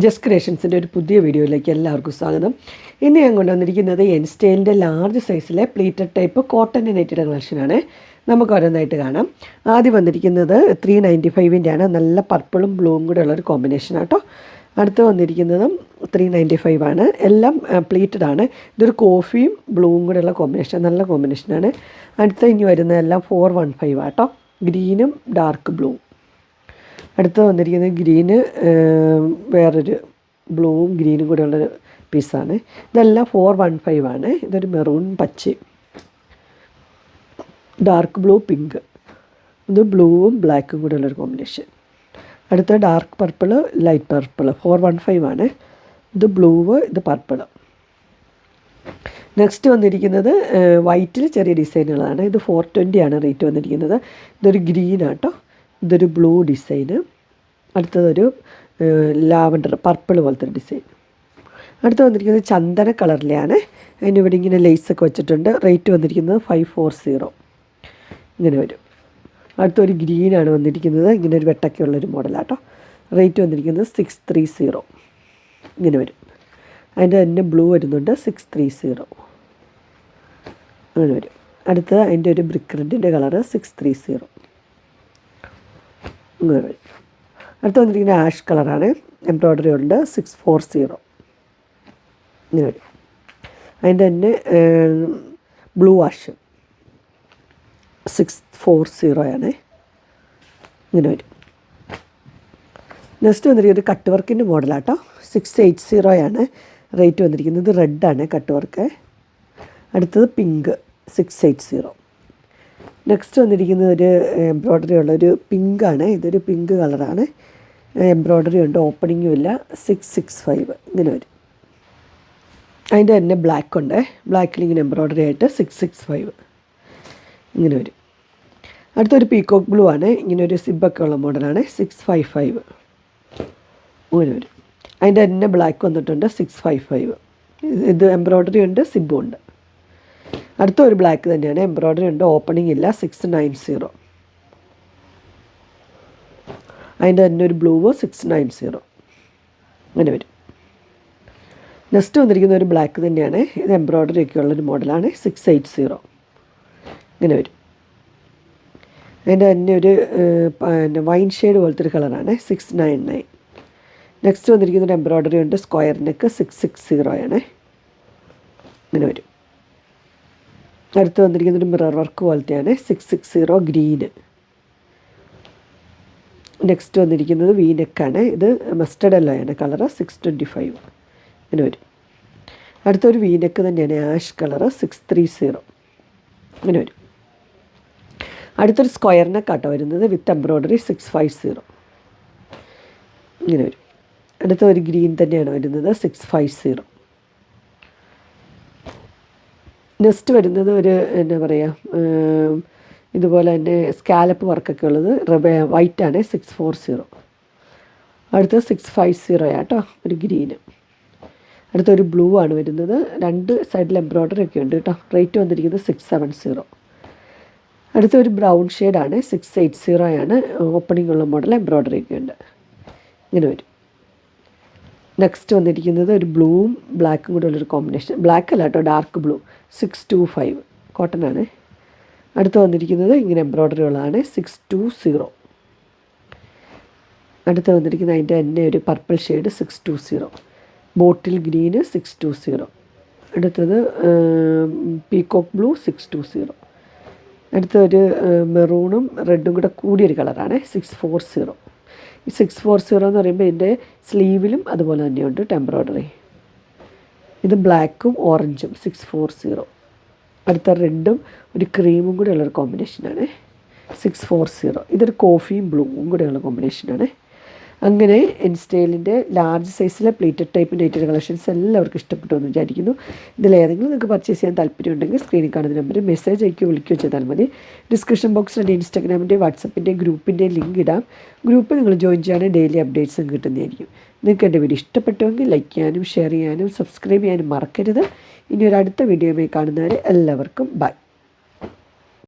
Just ക്രിയേഷൻസിൻ്റെ ഒരു പുതിയ വീഡിയോയിലേക്ക് എല്ലാവർക്കും സ്വാഗതം. ഇന്ന് ഞാൻ കൊണ്ടുവന്നിരിക്കുന്നത് എൻ സ്റ്റൈലിൻ്റെ ലാർജ് സൈസിലെ പ്ലീറ്റഡ് ടൈപ്പ് കോട്ടൺ നെറ്റഡ് കളക്ഷനാണ്. നമുക്ക് ഓരോന്നായിട്ട് കാണാം. ആദ്യം വന്നിരിക്കുന്നത് 395 ആണ്. നല്ല പർപ്പിളും ബ്ലൂവും കൂടെ ഉള്ളൊരു കോമ്പിനേഷൻ ആട്ടോ. അടുത്ത് വന്നിരിക്കുന്നതും 395 ആണ്. എല്ലാം പ്ലീറ്റഡ് ആണ്. ഇതൊരു കോഫിയും ബ്ലൂവും കൂടെയുള്ള കോമ്പിനേഷൻ, നല്ല കോമ്പിനേഷനാണ്. അടുത്ത ഇനി വരുന്നതെല്ലാം 415 ആട്ടോ. ഗ്രീനും ഡാർക്ക് ബ്ലൂ. അടുത്ത് വന്നിരിക്കുന്നത് ഗ്രീന് വേറൊരു ബ്ലൂവും ഗ്രീനും കൂടെ ഉള്ളൊരു പീസാണ്. ഇതെല്ലാം 415 ആണ്. ഇതൊരു മെറൂൺ പച്ചയും ഡാർക്ക് ബ്ലൂ പിങ്ക്, ഇത് ബ്ലൂവും ബ്ലാക്കും കൂടെ ഉള്ളൊരു കോമ്പിനേഷൻ. അടുത്ത ഡാർക്ക് പർപ്പിള് ലൈറ്റ് പർപ്പിള് 415 ആണ്. ഇത് ബ്ലൂവ്, ഇത് പർപ്പിള്. നെക്സ്റ്റ് വന്നിരിക്കുന്നത് വൈറ്റിൽ ചെറിയ ഡിസൈനുകളാണ്. ഇത് 420 ആണ് റേറ്റ് വന്നിരിക്കുന്നത്. ഇതൊരു ഗ്രീനാട്ടോ. ഇതൊരു ബ്ലൂ ഡിസൈന്. അടുത്തതൊരു ലാവൻഡർ പർപ്പിൾ പോലത്തെ ഒരു ഡിസൈൻ. അടുത്ത് വന്നിരിക്കുന്നത് ചന്ദന കളറിലെയാണ്. അതിനിവിടെ ഇങ്ങനെ ലേസൊക്കെ വെച്ചിട്ടുണ്ട്. റേറ്റ് വന്നിരിക്കുന്നത് 540 ഇങ്ങനെ വരും. അടുത്തൊരു ഗ്രീനാണ് വന്നിരിക്കുന്നത്. ഇങ്ങനെ ഒരു വെട്ടൊക്കെയുള്ളൊരു മോഡലാട്ടോ. റേറ്റ് വന്നിരിക്കുന്നത് 630 ഇങ്ങനെ വരും. അതിൻ്റെ തന്നെ ബ്ലൂ വരുന്നുണ്ട് 630 അങ്ങനെ വരും. അടുത്തത് അതിൻ്റെ ഒരു ബ്രിക്ക് റെഡിൻ്റെ കളറ് 630 ഇങ്ങനെ വരും. അടുത്ത് വന്നിരിക്കുന്ന ആഷ് കളറാണ്. എംബ്രോയ്ഡറി ഉണ്ട് 640 ഇങ്ങനെ വരും. അതിൻ്റെ തന്നെ ബ്ലൂ ആഷ് 640 ആണ് ഇങ്ങനെ വരും. നെക്സ്റ്റ് വന്നിരിക്കുന്നത് കട്ട് വർക്കിൻ്റെ മോഡലാട്ടോ. 680 ആണ് റേറ്റ് വന്നിരിക്കുന്നത്. റെഡാണ് കട്ട് വർക്ക്. അടുത്തത് പിങ്ക് 680. നെക്സ്റ്റ് വന്നിരിക്കുന്നത് ഒരു എംബ്രോയ്ഡറി ഉള്ളൊരു പിങ്കാണ്. ഇതൊരു പിങ്ക് കളറാണ്. എംബ്രോയ്ഡറി ഉണ്ട്, ഓപ്പണിങ്ങും ഇല്ല. 665 ഇങ്ങനെ വരും. അതിൻ്റെ തന്നെ ബ്ലാക്ക് ഉണ്ട്. ബ്ലാക്കിൽ ഇങ്ങനെ എംബ്രോയ്ഡറി ആയിട്ട് 665 ഇങ്ങനെ വരും. അടുത്തൊരു പീക്കോക്ക് ബ്ലൂ ആണ്. ഇങ്ങനെ ഒരു സിബൊക്കെ ഉള്ള മോഡലാണ്. 655 ഇങ്ങനെ വരും. അതിൻ്റെ തന്നെ ബ്ലാക്ക് വന്നിട്ടുണ്ട് 655. ഇത് എംബ്രോയ്ഡറി ഉണ്ട്, സിബും ഉണ്ട്. അടുത്ത ഒരു ബ്ലാക്ക് തന്നെയാണ്. എംബ്രോയ്ഡറി ഉണ്ട്, ഓപ്പണിംഗ് ഇല്ല. 690 അതിൻ്റെ തന്നെ ഒരു ബ്ലൂവ് 690 അങ്ങനെ വരും. നെക്സ്റ്റ് വന്നിരിക്കുന്ന ഒരു ബ്ലാക്ക് തന്നെയാണ്. ഇത് എംബ്രോയ്ഡറി ഒക്കെ ഉള്ളൊരു മോഡലാണ്. 680 ഇങ്ങനെ വരും. അതിൻ്റെ തന്നെ ഒരു വൈൻ ഷെയ്ഡ് പോലത്തെ ഒരു കളറാണ്. 699. നെക്സ്റ്റ് വന്നിരിക്കുന്നൊരു എംബ്രോയ്ഡറി ഉണ്ട്, സ്ക്വയർ നെക്ക് 660 ആണ് ഇങ്ങനെ വരും. അടുത്ത് വന്നിരിക്കുന്നൊരു മിറർ വർക്ക് പോലത്തെയാണ്. 660 ഗ്രീന്. നെക്സ്റ്റ് വന്നിരിക്കുന്നത് വി നെക്കാണ്. ഇത് മസ്റ്റർഡ് യെല്ലോ ആണ് കളറ്. 625 ഇങ്ങനെ വരും. അടുത്തൊരു വി നെക്ക് തന്നെയാണ്. ആഷ് കളറ് 630 ഇങ്ങനെ വരും. അടുത്തൊരു സ്ക്വയർ നെക്കാട്ടോ വരുന്നത് വിത്ത് എംബ്രോയ്ഡറി 650 ഇങ്ങനെ വരും. അടുത്ത ഒരു ഗ്രീൻ തന്നെയാണ് വരുന്നത് 650. നെക്സ്റ്റ് വരുന്നത് ഒരു എന്താ പറയുക, ഇതുപോലെ തന്നെ സ്കാലപ്പ് വർക്കൊക്കെ ഉള്ളത് വൈറ്റാണ്. 640. അടുത്ത 650 ആട്ടോ ഒരു ഗ്രീന്. അടുത്തൊരു ബ്ലൂ ആണ് വരുന്നത്. രണ്ട് സൈഡിൽ എംബ്രോയ്ഡറി ഒക്കെ ഉണ്ട് കേട്ടോ. റേറ്റ് വന്നിരിക്കുന്നത് 670. അടുത്തൊരു ബ്രൗൺ ഷെയ്ഡാണ്. 680 ആണ്. ഓപ്പണിംഗ് ഉള്ള മോഡൽ, എംബ്രോയ്ഡറി ഒക്കെ ഉണ്ട് ഇങ്ങനെ വരും. നെക്സ്റ്റ് വന്നിരിക്കുന്നത് ഒരു ബ്ലൂവും ബ്ലാക്കും കൂടെ ഉള്ളൊരു കോമ്പിനേഷൻ. ബ്ലാക്ക് അല്ല കേട്ടോ, ഡാർക്ക് ബ്ലൂ 625 കോട്ടൺ ആണ്. അടുത്ത് വന്നിരിക്കുന്നത് ഇങ്ങനെ എംബ്രോയ്ഡറി ഉള്ളതാണ്. 620. അടുത്ത് വന്നിരിക്കുന്നത് അതിൻ്റെ തന്നെ ഒരു പർപ്പിൾ ഷെയ്ഡ് 620. ബോട്ടിൽ ഗ്രീന് 620. അടുത്തത് പീക്കോക്ക് ബ്ലൂ 620. അടുത്തൊരു മെറൂണും റെഡും കൂടെ കൂടിയൊരു കളറാണ് 640. ഈ 640 എന്ന് പറയുമ്പോൾ ഇതിൻ്റെ സ്ലീവിലും അതുപോലെ തന്നെയുണ്ട് എംബ്രോയ്ഡറി. ഇത് ബ്ലാക്കും ഓറഞ്ചും 640. അടുത്ത റെഡും ഒരു ക്രീമും കൂടെ ഉള്ളൊരു കോമ്പിനേഷനാണ് 640. ഇതൊരു കോഫിയും ബ്ലൂവും കൂടെയുള്ള കോമ്പിനേഷനാണ്. അങ്ങനെ എൻ സ്റ്റൈലിൻ്റെ ലാർജ് സൈസിലെ പ്ലീറ്റഡ് ടൈപ്പ് നെറ്റഡ് കളക്ഷൻസ് എല്ലാവർക്കും ഇഷ്ടപ്പെട്ടു എന്ന് വിചാരിക്കുന്നു. ഇതിലേതെങ്കിലും നിങ്ങൾക്ക് പർച്ചേസ് ചെയ്യാൻ താല്പര്യമുണ്ടെങ്കിൽ സ്ക്രീനിൽ കാണുന്ന നമ്പറിൽ മെസ്സേജ് അയക്കുകയോ വിളിക്കുകയോ ചെയ്താൽ മതി. ഡിസ്ക്രിപ്ഷൻ ബോക്സിൽ ഇൻസ്റ്റാഗ്രാമിൻ്റെ വാട്സപ്പിൻ്റെ ഗ്രൂപ്പിൻ്റെ ലിങ്ക് ഇടാം. ഗ്രൂപ്പ് നിങ്ങൾ ജോയിൻ ചെയ്യുകയാണെങ്കിൽ ഡെയിലി അപ്ഡേറ്റ്സും കിട്ടുന്നതായിരിക്കും. നിങ്ങൾക്ക് എൻ്റെ വീഡിയോ ഇഷ്ടപ്പെട്ടുവെങ്കിൽ ലൈക്ക് ചെയ്യാനും ഷെയർ ചെയ്യാനും സബ്സ്ക്രൈബ് ചെയ്യാനും മറക്കരുത്. ഇനി ഒരു അടുത്ത വീഡിയോയുമായി കാണുന്നവരെ എല്ലാവർക്കും ബൈ.